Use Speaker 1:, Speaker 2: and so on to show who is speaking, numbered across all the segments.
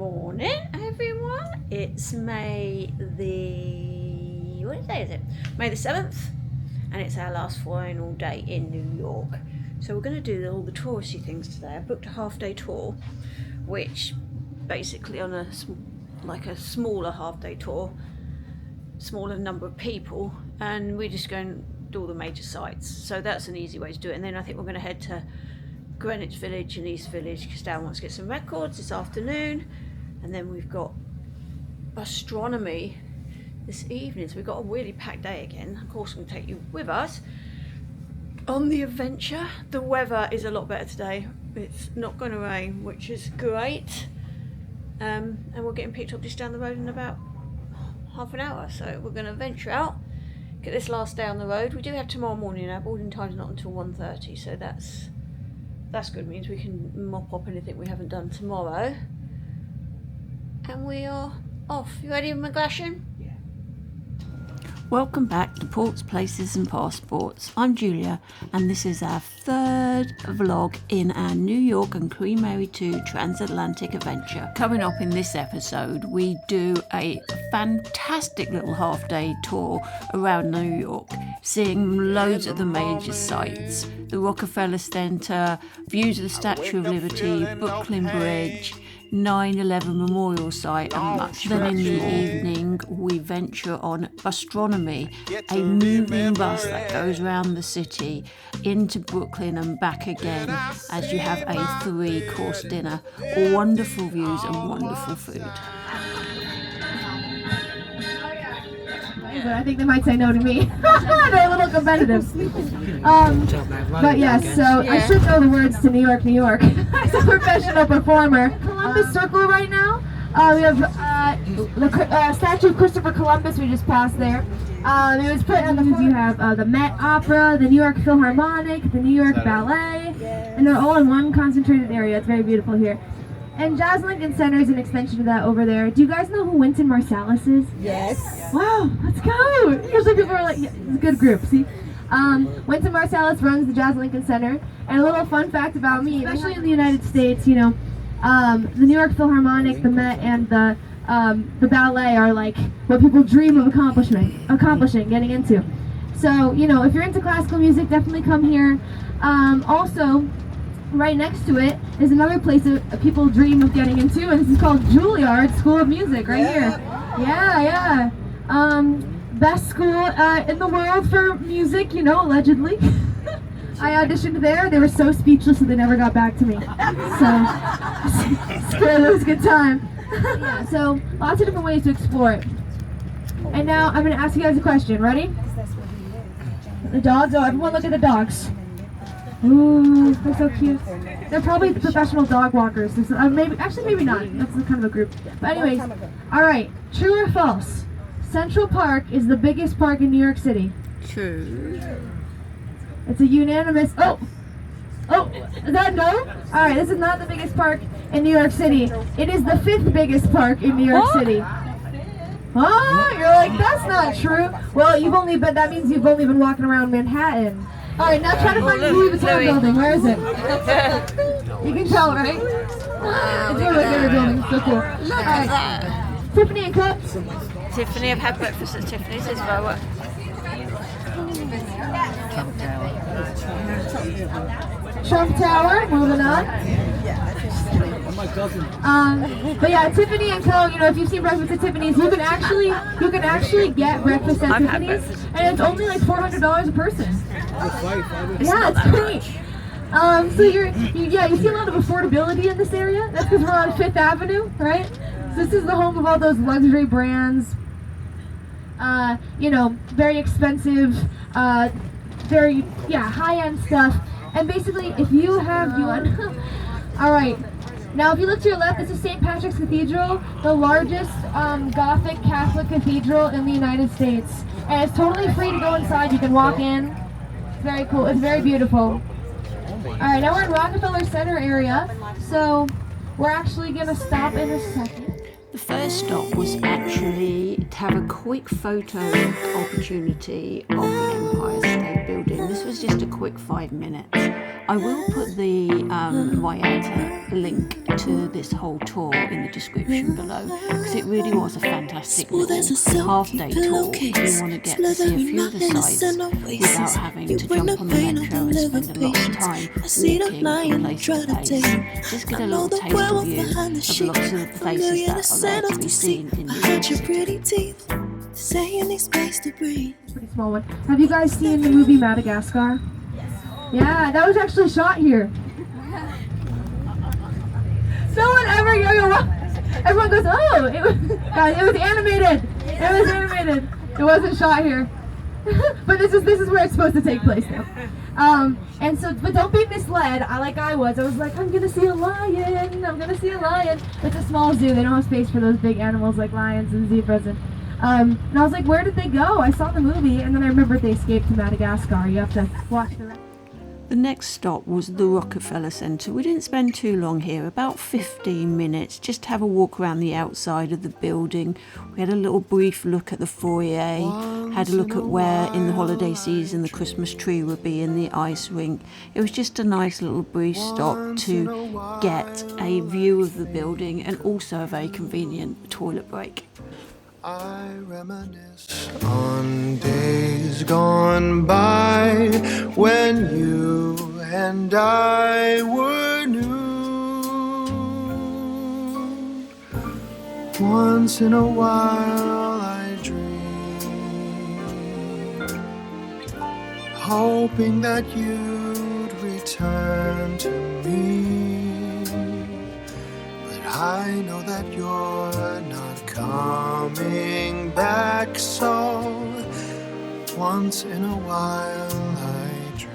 Speaker 1: morning, everyone. It's May the... what day is it? May the 7th, and it's our last final day in New York. So we're going to do all the touristy things today. I booked a half-day tour, which basically on a smaller half-day tour, smaller number of people, and we're just going to do all the major sites. So that's an easy way to do it. And then I think we're going to head to Greenwich Village and East Village because Dad wants to get some records this afternoon, and then we've got Bustronome this evening, so we've got a really packed day again. Of course, we're going to take you with us on the adventure. The weather is a lot better today. It's not going to rain, which is great, and we're getting picked up just down the road in about half an hour, so we're going to venture out, get this last day on the road. We do have tomorrow morning. Our boarding time's not until 1:30, so that's good. Means we can mop up anything we haven't done tomorrow. And we are off. You ready, McGlashan? Yeah. Welcome back to Ports, Places and Passports. I'm Julia, and this is our third vlog in our New York and Queen Mary 2 transatlantic adventure. Coming up in this episode, we do a fantastic little half-day tour around New York, seeing loads of the major sites. The Rockefeller Center, views of the Statue of Liberty, Brooklyn Bridge, 9/11 Memorial Site and much. Then in the evening we venture on Bustronome, a moving bus that goes around the city into Brooklyn and back again, as you have a 3-course dinner, wonderful views and wonderful food.
Speaker 2: But I think they might say no to me. They're a little competitive. But yes, so I should know the words to New York, New York. As a professional performer. Columbus Circle right now. We have the statue of Christopher Columbus we just passed there. It was put on you have the Met Opera, the New York Philharmonic, the New York Ballet, and they're all in one concentrated area. It's very beautiful here. And Jazz Lincoln Center is an extension of that over there. Do you guys know who Wynton Marsalis is?
Speaker 3: Yes.
Speaker 2: Wow, let's go! Usually people are like, yeah, it's a good group, see? Wynton Marsalis runs the Jazz Lincoln Center. And a little fun fact about me, especially in the United States, you know, the New York Philharmonic, the Met, and the ballet are like what people dream of accomplishing, getting into. So, you know, if you're into classical music, definitely come here. Also, right next to it is another place that people dream of getting into, and this is called Juilliard School of Music, right here. Yeah. Best school in the world for music, you know, allegedly. I auditioned there. They were so speechless that they never got back to me. So, it was a good time. Yeah, so lots of different ways to explore it. And now I'm going to ask you guys a question. Ready? The dogs? Oh, everyone look at the dogs. Ooh, they're so cute. They're probably professional dog walkers. Maybe not. That's kind of a group. But anyways, all right. True or false? Central Park is the biggest park in New York City.
Speaker 1: True.
Speaker 2: It's a unanimous. Oh, is that no? All right, this is not the biggest park in New York City. It is the 5th biggest park in New York City. Oh, you're like, that's not true. Well, that means you've only been walking around Manhattan. All right, now try to find the Louis Vuitton building. Where is it? You can tell, right? It's one of my favorite buildings. So cool.
Speaker 1: Look at that.
Speaker 2: Tiffany and Co.
Speaker 1: Tiffany, I've had breakfast at Tiffany's as well.
Speaker 2: Trump Tower, moving on. But yeah, Tiffany and Co. You know, if you've seen breakfast at Tiffany's, you can actually get breakfast at Tiffany's, and it's only like $400 a person. Yeah, it's great. So you see a lot of affordability in this area. That's because we're on 5th Avenue, right? So this is the home of all those luxury brands. You know, very expensive, very high-end stuff. And basically, if you have all right. Now, if you look to your left, this is St. Patrick's Cathedral, the largest Gothic Catholic cathedral in the United States. And it's totally free to go inside. You can walk in. It's very cool. It's very beautiful. All right, now we're in Rockefeller Center area. So we're actually going to stop in a second.
Speaker 1: The first stop was actually to have a quick photo opportunity of the Empire State Building. This was just a quick 5 minutes. I will put the Vieta link to this whole tour in the description below, because it really was a fantastic little half-day tour if you want to get to see a few of the sites without having to jump on the metro and spend a lot of time walking from place to place. Just get a little taste of view of lots of the places that are there to be seen in New York City.
Speaker 2: Pretty small one. Have you guys seen the movie Madagascar? Yeah, that was actually shot here. No one ever, everyone goes, oh, guys, it was animated. It was animated. It wasn't shot here. But this is where it's supposed to take place now. And so, but don't be misled. I was like, I'm gonna see a lion. I'm gonna see a lion. It's a small zoo. They don't have space for those big animals like lions and zebras. And I was like, where did they go? I saw the movie, and then I remembered they escaped to Madagascar. You have to watch the rest.
Speaker 1: The next stop was the Rockefeller Center. We didn't spend too long here, about 15 minutes, just to have a walk around the outside of the building. We had a little brief look at the foyer, had a look at where in the holiday season the Christmas tree would be in the ice rink. It was just a nice little brief stop to get a view of the building and also a very convenient toilet break.
Speaker 3: I reminisce on days gone by when you and I were new. Once in a while I dream, hoping that you'd return to me. But I know that you're not coming back, so once in a while I dream.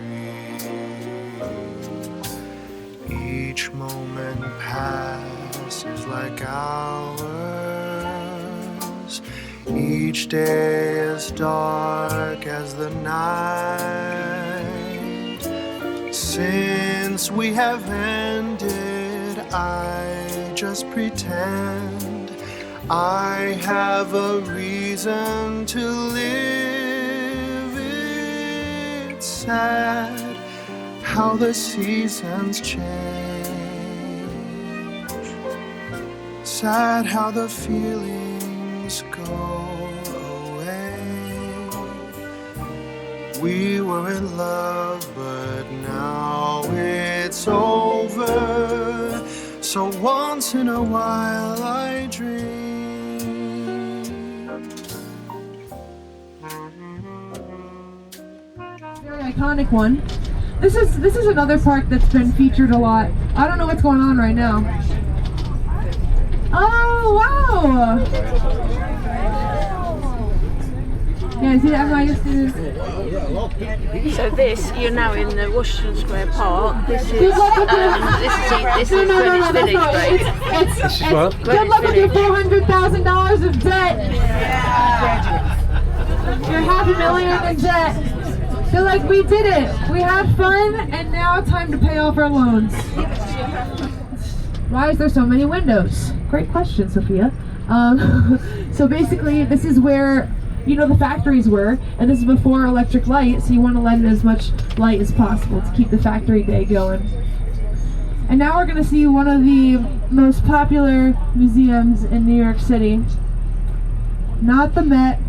Speaker 3: Each moment passes like hours. Each day is dark as the night. Since we have ended, I just pretend I have a reason to live. It's sad how the seasons change. Sad how the feelings go away. We were in love, but now it's over. So once in a while I dream.
Speaker 2: Very iconic one. This is another park that's been featured a lot. I don't know what's going on right now. Oh wow! Yeah, see that? I'm not used to this.
Speaker 1: So this, you're now in the Washington Square Park. This is
Speaker 2: Greenwich
Speaker 1: Village, right?
Speaker 2: It's good luck with your $400,000 of debt. You're $500,000 in debt. So like, we did it. We had fun, and now it's time to pay off our loans. Why is there so many windows? Great question, Sophia. So basically, this is where the factories were, and this is before electric light, so you want to let in as much light as possible to keep the factory day going. And now we're going to see one of the most popular museums in New York City. Not the Met,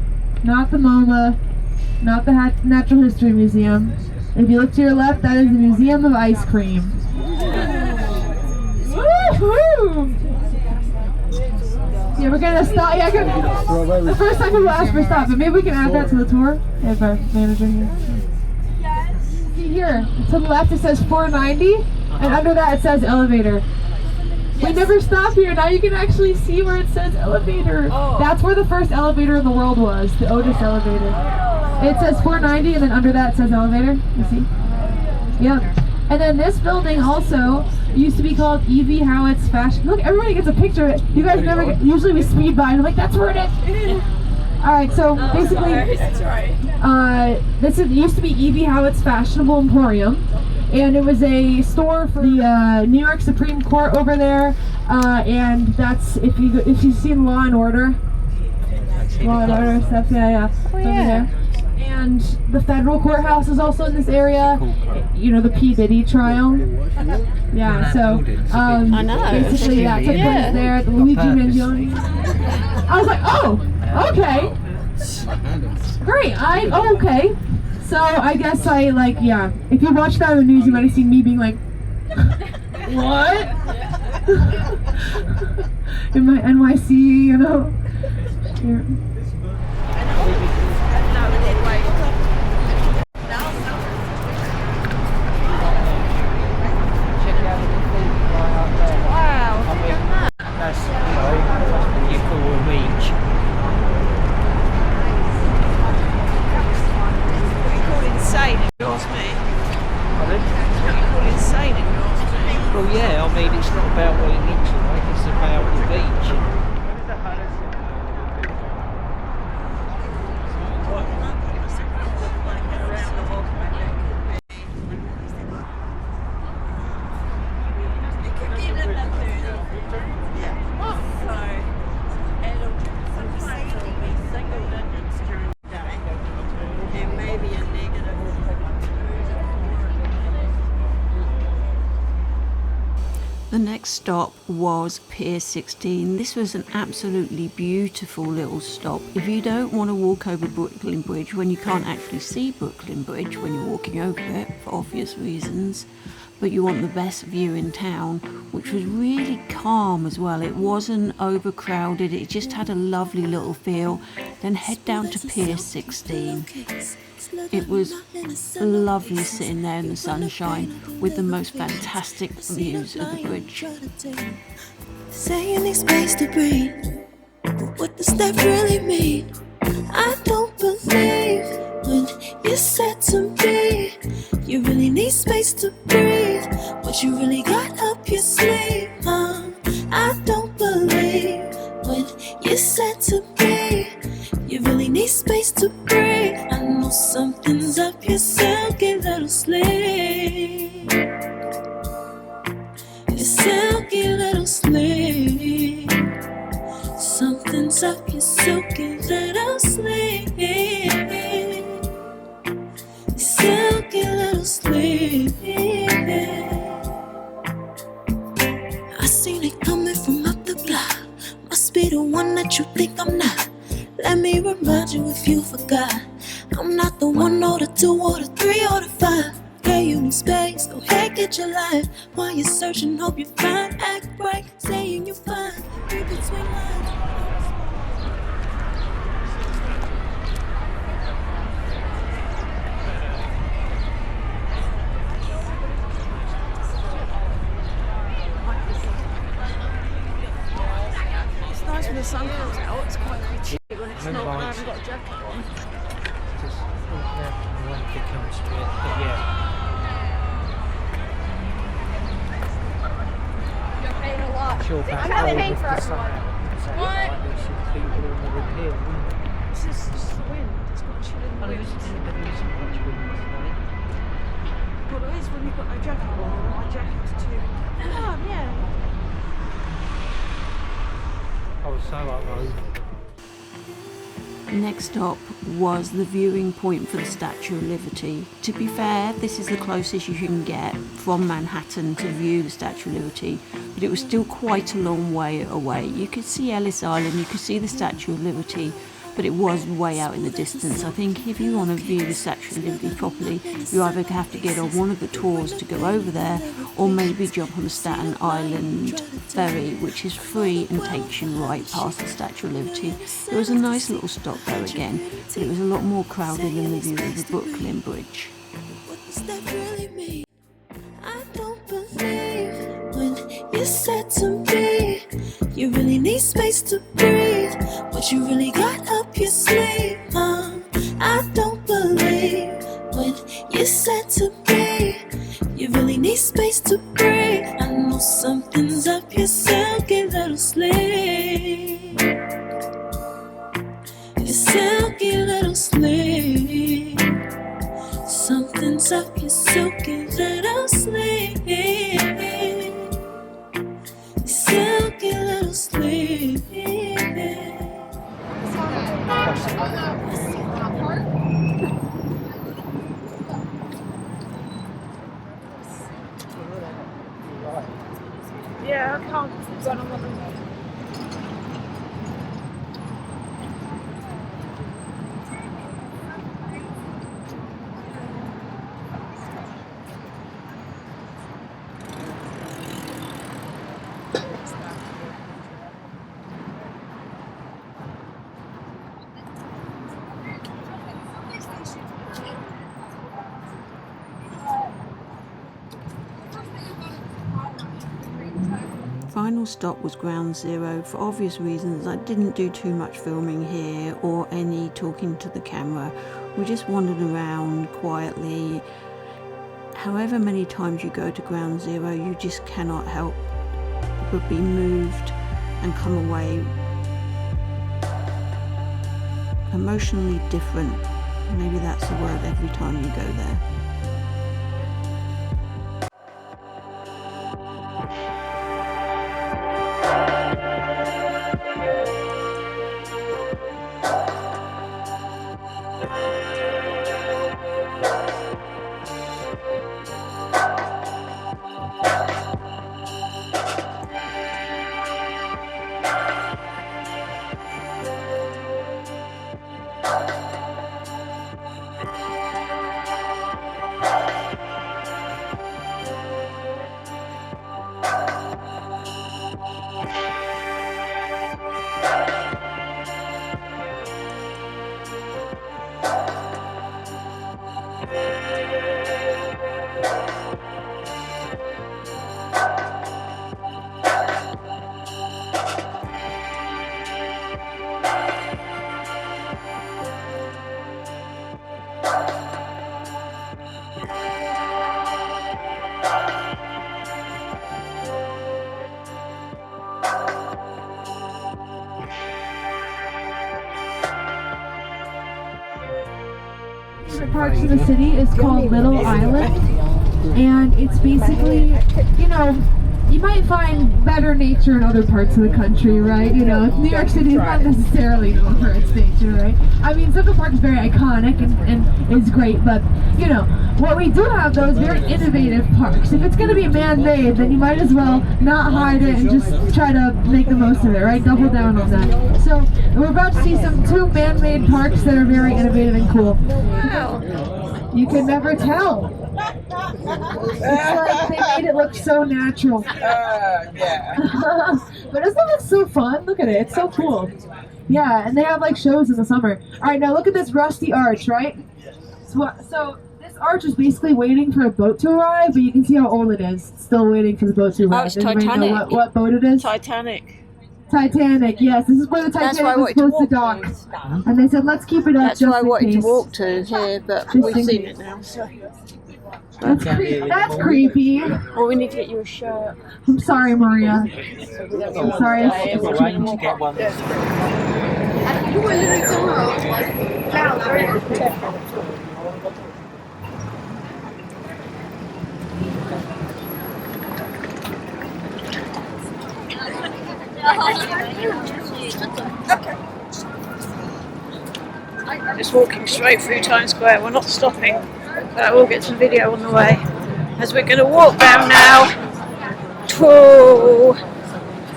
Speaker 2: not the MoMA, not the Natural History Museum. If you look to your left, that is the Museum of Ice Cream. Woo-hoo! Yeah, we're gonna stop. Yeah, the first time people ask for stop, but maybe we can add that to the tour. If our manager here. See here, to the left it says 490, and under that it says elevator. We never stop here. Now you can actually see where it says elevator. That's where the first elevator in the world was, the Otis elevator. It says 490, and then under that it says elevator. You see? Yep. And then this building also used to be called E.V. Howitt's Fashion. Look, everybody gets a picture of it. You guys never get, usually we speed by and I'm like, that's where it is. Alright, so basically, this used to be E.V. Howitt's Fashionable Emporium. And it was a store for the New York Supreme Court over there. And that's, if you've seen Law and Order. Law and Order stuff, yeah.
Speaker 1: Oh, yeah.
Speaker 2: And the federal courthouse is also in this area. You know, the P. Diddy trial. Yeah, so
Speaker 1: I know.
Speaker 2: basically that took place there at the Luigi Mangione. I was like, oh, okay. Great. Okay. So I guess yeah. If you watch that on the news, you might have seen me being like, what? In my NYC, you know. Here.
Speaker 4: Well, yeah, I mean, it's not about what it looks like, it's about the beach.
Speaker 1: The next stop was Pier 16. This was an absolutely beautiful little stop. If you don't want to walk over Brooklyn Bridge when you can't actually see Brooklyn Bridge when you're walking over it for obvious reasons, but you want the best view in town, which was really calm as well. It wasn't overcrowded, it just had a lovely little feel. Then head down to Pier 16. It was lovely sitting there in the sunshine with the most fantastic views of the bridge.
Speaker 5: Saying need space to breathe, but what does that really mean? I don't believe when you said to me you really need space to breathe. What you really got up your sleeve, I don't believe when you said to me you really need space to breathe. I know something's up your silky little sleeve. Your silky little sleeve. Something's up your silky little sleeve. Your silky little sleeve. I seen it coming from up the block. Must be the one that you think I'm not. Let me remind you if you forgot. I'm not the 1 or the 2 or the 3 or the 5. Okay, you need space, go ahead, get your life. While you're searching, hope you find. Act right, saying you find. Read between lines.
Speaker 1: It's nice when the sun comes out, it's quite pretty when it's not, and I haven't got a jacket on.
Speaker 4: Just when it comes to it, but yeah.
Speaker 2: You're paying a lot.
Speaker 4: Sure,
Speaker 2: I'm not paying for everyone. What?
Speaker 1: This is the wind, it's got chill in the wind.
Speaker 4: There isn't much wind today.
Speaker 1: Well, it is when you've got no jacket on, and my jacket's too warm, yeah.
Speaker 4: I was so up road.
Speaker 1: Next up was the viewing point for the Statue of Liberty. To be fair, this is the closest you can get from Manhattan to view the Statue of Liberty, but it was still quite a long way away. You could see Ellis Island, you could see the Statue of Liberty, but it was way out in the distance. I think if you want to view the Statue of Liberty properly, you either have to get on one of the tours to go over there, or maybe jump on the Staten Island ferry, which is free and takes you right past the Statue of Liberty. It was a nice little stop there again, but it was a lot more crowded than the view of the Brooklyn Bridge.
Speaker 5: What does that really mean? I don't believe when you said to me you really need space to breathe. What you really got up your sleeve, I don't believe when you said to me you really need space to breathe. I know something's up your silky little sleeve. Your silky little sleeve. Something's up your silky little sleeve. Your silky little sleeve.
Speaker 1: final stop was Ground Zero. For obvious reasons, I didn't do too much filming here or any talking to the camera. We just wandered around quietly. However many times you go to Ground Zero, you just cannot help but be moved and come away emotionally different. Maybe that's the word every time you go there.
Speaker 2: Parks in the city is called Little Island, and it's basically, you know, you might find better nature in other parts of the country, right? You know, New York City is not necessarily known for its nature, right? I mean, Central Park is very iconic and is great, but, you know, what we do have, though, is very innovative parks. If it's going to be man-made, then you might as well not hide it and just try to make the most of it, right? Double down on that. So, we're about to see two man-made parks that are very innovative and cool.
Speaker 1: Wow.
Speaker 2: You can never tell. It's like they made it look so natural.
Speaker 6: Yeah.
Speaker 2: But doesn't that look so fun? Look at it. It's so cool. Yeah, and they have like shows in the summer. Alright, now look at this rusty arch, right? So this arch is basically waiting for a boat to arrive, but you can see how old it is. It's still waiting for the boat to arrive.
Speaker 1: Oh, it's
Speaker 2: Does anybody know
Speaker 1: Titanic.
Speaker 2: what boat it is?
Speaker 1: Titanic.
Speaker 2: Titanic, yes. This is where the
Speaker 1: That's why I
Speaker 2: Titanic was
Speaker 1: wanted to
Speaker 2: supposed to
Speaker 1: walk
Speaker 2: dock. And they said, let's keep it up
Speaker 1: That's
Speaker 2: just
Speaker 1: why I
Speaker 2: in
Speaker 1: wanted
Speaker 2: case.
Speaker 1: to walk to here, but
Speaker 2: Just
Speaker 1: we've
Speaker 2: in
Speaker 1: seen
Speaker 2: case.
Speaker 1: it now. So.
Speaker 2: That's creepy.
Speaker 1: Well, we need to get you a shirt.
Speaker 2: I'm sorry, Maria. I'm sorry.
Speaker 4: Arrange to get one.
Speaker 1: Just walking straight through Times Square. We're not stopping, but we'll get some video on the way. As we're going to walk down now to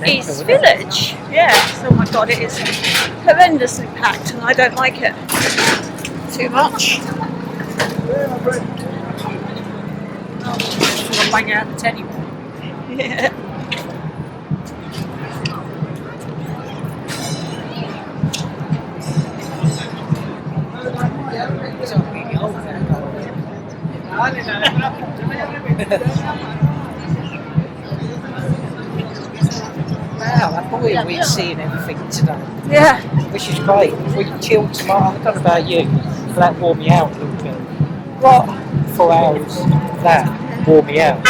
Speaker 1: East Village. Yes, oh my god, it is horrendously packed and I don't like it too much.
Speaker 4: I'll bang out the teddy bear.
Speaker 1: Yeah.
Speaker 4: It's all really old now. Wow, I thought we were seeing everything today,
Speaker 1: Yeah.
Speaker 4: which is great. We chilled tomorrow. I don't know about you, but that wore me out a little bit. What? 4 hours. That wore me out.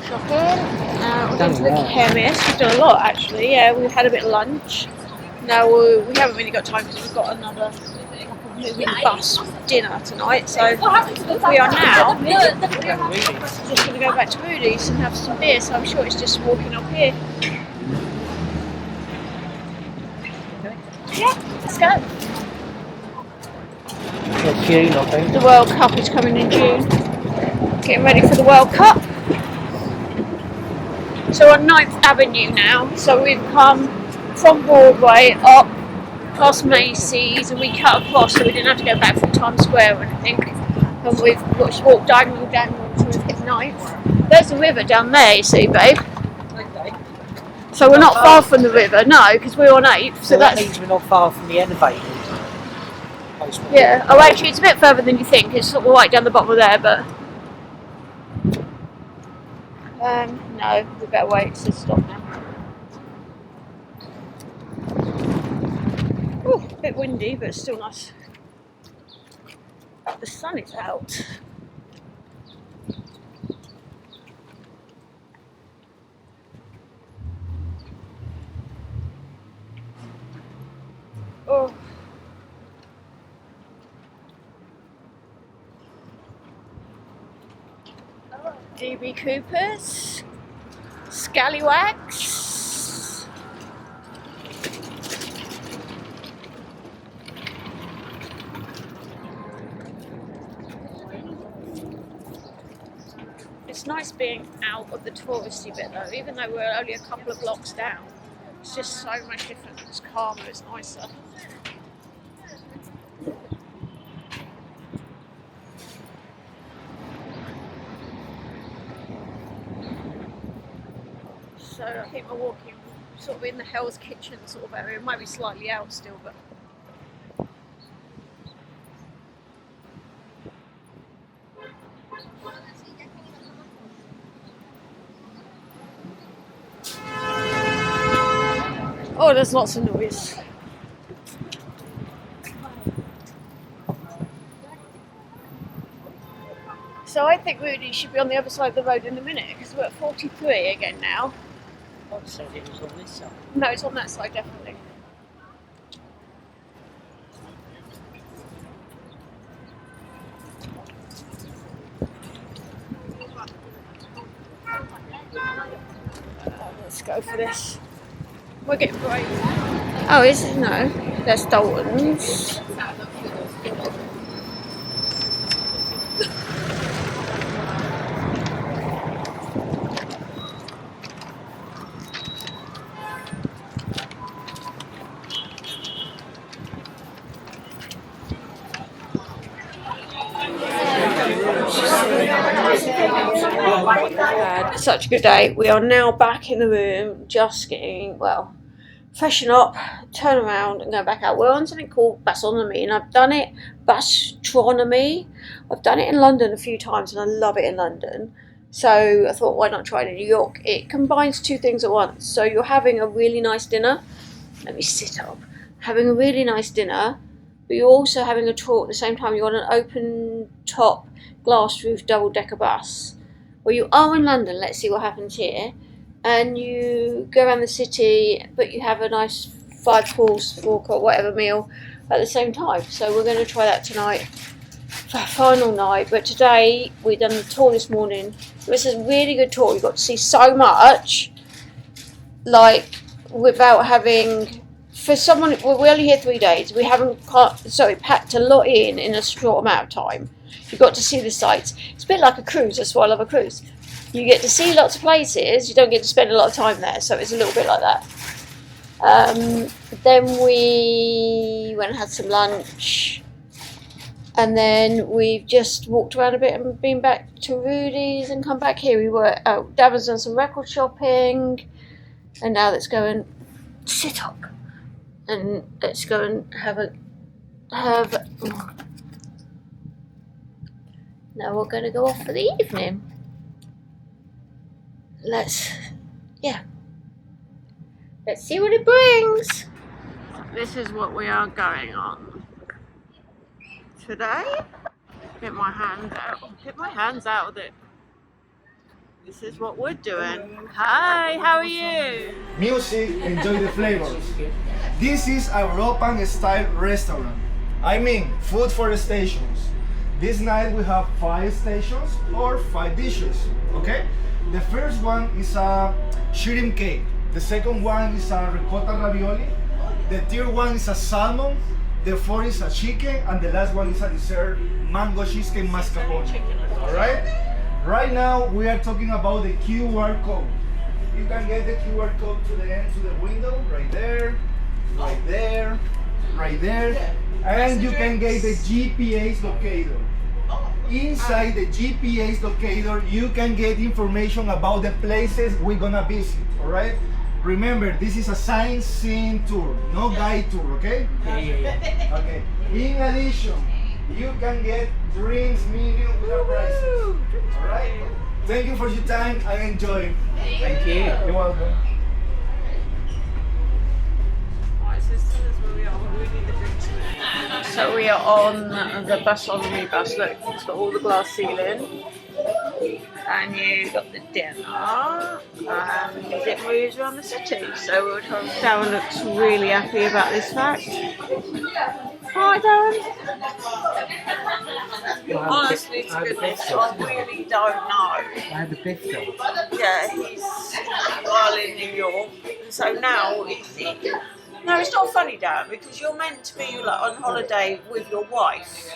Speaker 1: Shopping. We've been to the chemist. We've done a lot actually. Yeah, we've had a bit of lunch. No, we haven't really got time because we've got another moving bus dinner tonight. So we are now just going to go back to Rudy's and have some beer. So I'm sure it's just walking up here. Yeah, let's go.
Speaker 4: June, I think.
Speaker 1: The World Cup is coming in June. Getting ready for the World Cup. So on 9th Avenue now. So we've come from Broadway up past Macy's and we cut across so we didn't have to go back from Times Square or anything. And we've just walked diagonal down until we've hit 9th. There's the river down there, you see, babe. So we're not far from the river, no, because we're on 8th.
Speaker 4: So that means we're not far from the elevator.
Speaker 1: Yeah, oh actually it's a bit further than you think. It's sort of right down the bottom of there, but no, we better wait. It says stop now. Oh, a bit windy, but it's still nice. The sun is out. Oh. DB Coopers, Scallywags. It's nice being out of the touristy bit though, even though we're only a couple of blocks down. It's just so much different, it's calmer, it's nicer. So I think we're walking sort of in the Hell's Kitchen sort of area. It might be slightly out still, but oh, there's lots of noise. So I think Rudy should be on the other side of the road in a minute because we're at 43 again now.
Speaker 4: I said it was on this side.
Speaker 1: No, it's on that side definitely. Let's go for this. We're getting brave. Oh, is it? No, there's Dalton's. Had such a good day. We are now back in the room, just getting, well, freshen up, turn around and go back out. We're on something called Bustronome, and I've done it, Bustronome. I've done it in London a few times and I love it in London. So I thought, why not try it in New York? It combines two things at once. So you're having a really nice dinner. Let me sit up. Having a really nice dinner, but you're also having a tour at the same time. You're on an open top glass roof double-decker bus. Well, you are in London, let's see what happens here. And you go around the city, but you have a nice 5-course, 4-course, whatever meal at the same time. So we're going to try that tonight for our final night. But today, we've done the tour this morning. This is a really good tour. You got to see so much, like, without having... For someone, we're only here 3 days. We haven't packed a lot in a short amount of time. You've got to see the sights. It's a bit like a cruise. That's why I love a cruise. You get to see lots of places. You don't get to spend a lot of time there. So it's a little bit like that. Then we went and had some lunch. And then we've just walked around a bit and been back to Rudy's and come back here. We were out. Dad has done some record shopping. And now let's go and sit up. And let's go and now we're going to go off for the evening. Let's see what it brings. This is what we are going on today. Get my hands out. Get my hands out of it. This is what we're doing. Hi, how are you?
Speaker 6: Music, enjoy the flavors. This is a European style restaurant. I mean, food for the stations. This night we have 5 stations or 5 dishes, okay? The first one is a shrimp cake. The second one is a ricotta ravioli. The third one is a salmon. The fourth is a chicken. And the last one is a dessert, mango cheesecake mascarpone. Alright? Right now we are talking about the QR code. You can get the QR code to the end, to the window, right there, right there, right there. And you can get the GPS locator. Inside the GPS locator, you can get information about the places we're gonna visit, alright? Remember, this is a sightseeing tour, no guide tour, okay? Yeah. Okay. In addition, you can get drinks medium with our prices, alright? Thank you for your time and enjoy.
Speaker 4: Thank you.
Speaker 6: You're welcome.
Speaker 1: So we are on the Bustronome bus. Look, it's got all the glass ceiling, and you've got the dinner, and it moves around the city. So we're trying. Darren looks really happy about this fact. Hi, Darren. Honestly, to goodness, I really don't know.
Speaker 4: I had the biff though.
Speaker 1: Yeah, he's well in New York, and so now he's. No, it's not funny, Dad, because you're meant to be like on holiday with your wife.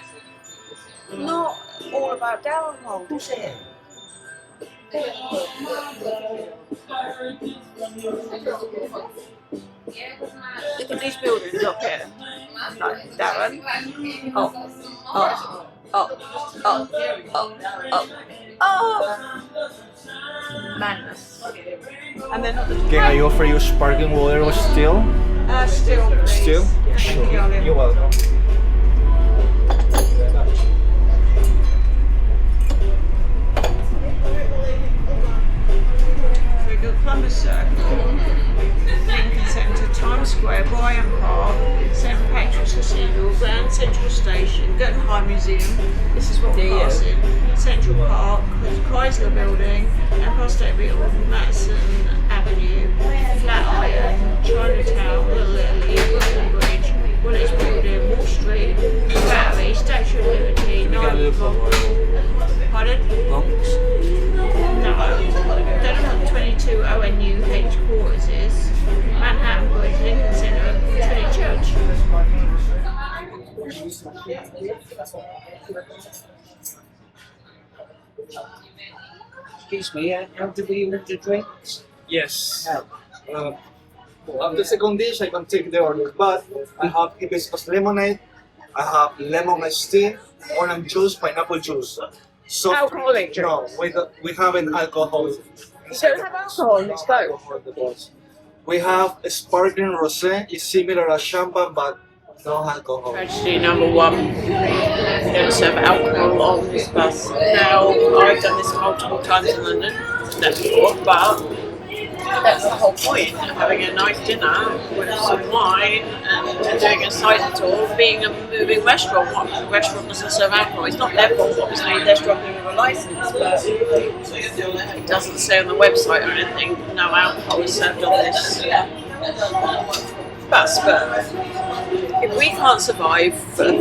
Speaker 1: Not all about Darren World, is it? Look at these buildings up here. No, Darren. Up, up, up, up, up, up. Oh! Madness. And then
Speaker 6: Can I offer you sparkling water or still?
Speaker 1: Still, please.
Speaker 6: Still?
Speaker 1: Yeah,
Speaker 6: Sure.
Speaker 1: thank you, Ollie.
Speaker 6: You're welcome.
Speaker 1: We go Columbus Circle, Lincoln Center, Times Square, Bryant Park, St. Patrick's Cathedral, Grand Central Station, Guggenheim Museum. This is what we're passing. Central Park, the Chrysler Building, Empire State Building, Madison Avenue, Flatiron, Chinatown, Little Italy, Brooklyn Bridge, Woolwich Building, Wall Street, Battery, Statue of Liberty, Niagara Falls. Pardon? No. Don't know what 22 ONU headquarters is. Manhattan Bridge, Lincoln Center, Trinity Church.
Speaker 4: Excuse me, how do we order the drinks?
Speaker 6: Yes. After second dish, I can take the order. But I have hibiscus lemonade, I have lemon iced tea, orange juice, pineapple juice. So
Speaker 1: Alcoholic
Speaker 6: no, we have an alcohol.
Speaker 1: You don't have alcohol in this boat?
Speaker 6: We have a sparkling rosé. It's similar to champagne, but no alcohol.
Speaker 1: Tragedy number 1. They don't serve alcohol on this bus. Now, I've done this multiple times in London, never before, but that's the whole point of having a nice dinner with some wine and doing a side tour, being a moving restaurant. What restaurant doesn't serve alcohol? It's not their fault, obviously, they're struggling with a license, but it doesn't say on the website or anything, no alcohol is served on this bus. But if we can't survive for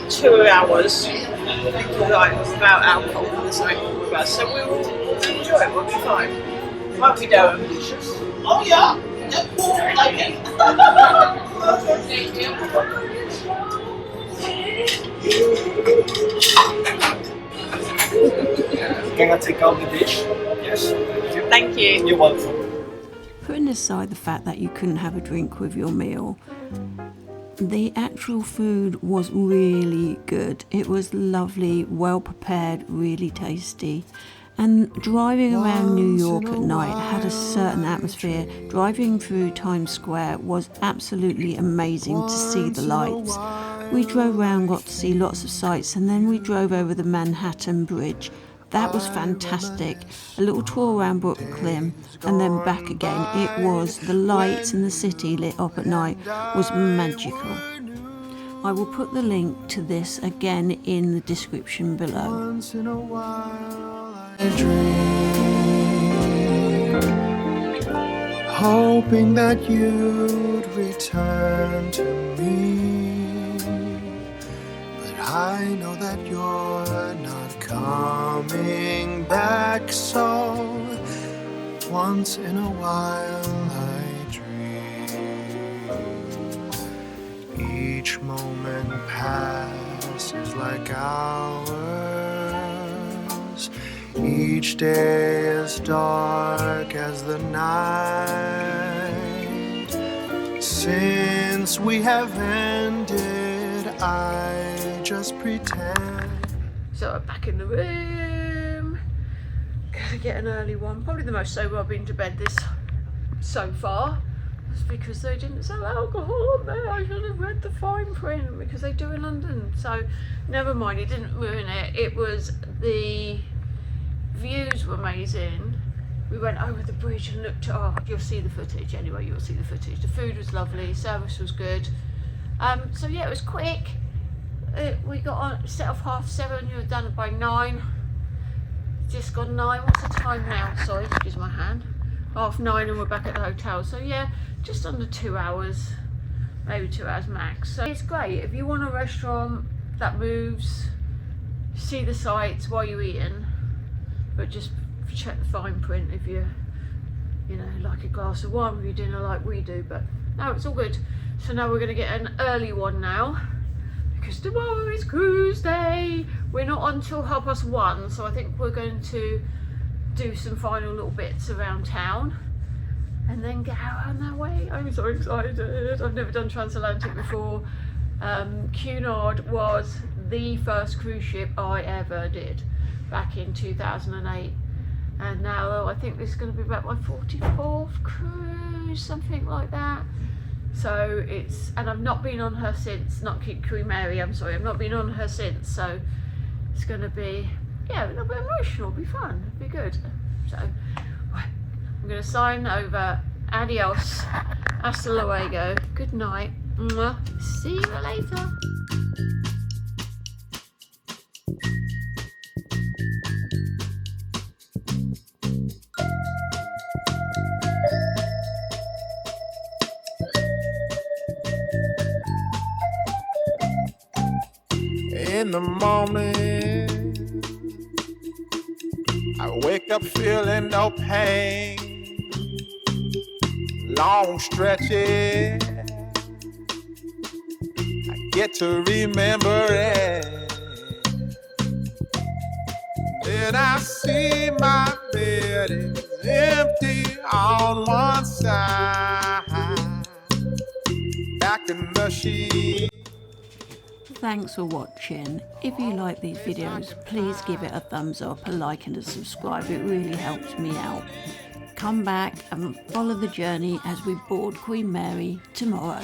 Speaker 1: 2 hours without alcohol on this bus, so we will enjoy it, we'll be fine. Won't we, Darren? Oh yeah! Like it.
Speaker 6: Can I take out the dish? Yes.
Speaker 1: Thank you.
Speaker 6: You're welcome.
Speaker 1: Putting aside the fact that you couldn't have a drink with your meal, the actual food was really good. It was lovely, well prepared, really tasty. And driving around New York at night had a certain atmosphere. Driving through Times Square was absolutely amazing to see the lights. We drove around, got to see lots of sights, and then we drove over the Manhattan Bridge. That was fantastic. A little tour around Brooklyn and then back again. It was, the lights in the city lit up at night was magical. I will put the link to this again in the description below.
Speaker 3: Once in a while I dream, hoping that you'd return to me. But I know that you're not coming back, so once in a while I dream. Each moment passes like hours. Each day is dark as the night. Since we have ended, I just pretend.
Speaker 1: So I'm back in the room. Gonna get an early one. Probably the most sober I've been to bed this so far. That's because they didn't sell alcohol on there. I should have read the fine print because they do in London. So never mind, it didn't ruin it. It was, the views were amazing. We went over the bridge and looked at, oh, you'll see the footage anyway, you'll see the footage. The food was lovely, service was good. So yeah, it was quick. We got on, set off 7:30, you were done by 9. Just gone 9, what's the time now? Sorry, excuse my hand. 9:30 and we're back at the hotel. So yeah, just under 2 hours, maybe 2 hours max. So it's great, if you want a restaurant that moves, see the sights while you're eating, but just check the fine print if you like a glass of wine with your dinner like we do. But no, it's all good. So now we're gonna get an early one now, because tomorrow is cruise day. We're not on till 1:30, so I think we're going to do some final little bits around town and then get out on our way. I'm so excited. I've never done transatlantic before. Cunard was the first cruise ship I ever did back in 2008, and now I think this is going to be about my 44th cruise, something like that. So it's, and I've not been on her since, not Queen Mary, I'm sorry, I've not been on her since, so it's going to be, yeah, a little bit emotional, it'll be fun, it'll be good. So I'm going to sign over. Adios, hasta luego, good night, mwah. See you later.
Speaker 7: In the morning, I wake up feeling no pain. Long stretches, I get to remember it. Then I see my bed is empty on one side. Back in the sheet.
Speaker 1: Thanks for watching. If you like these videos, please give it a thumbs up, a like and a subscribe. It really helps me out. Come back and follow the journey as we board Queen Mary tomorrow.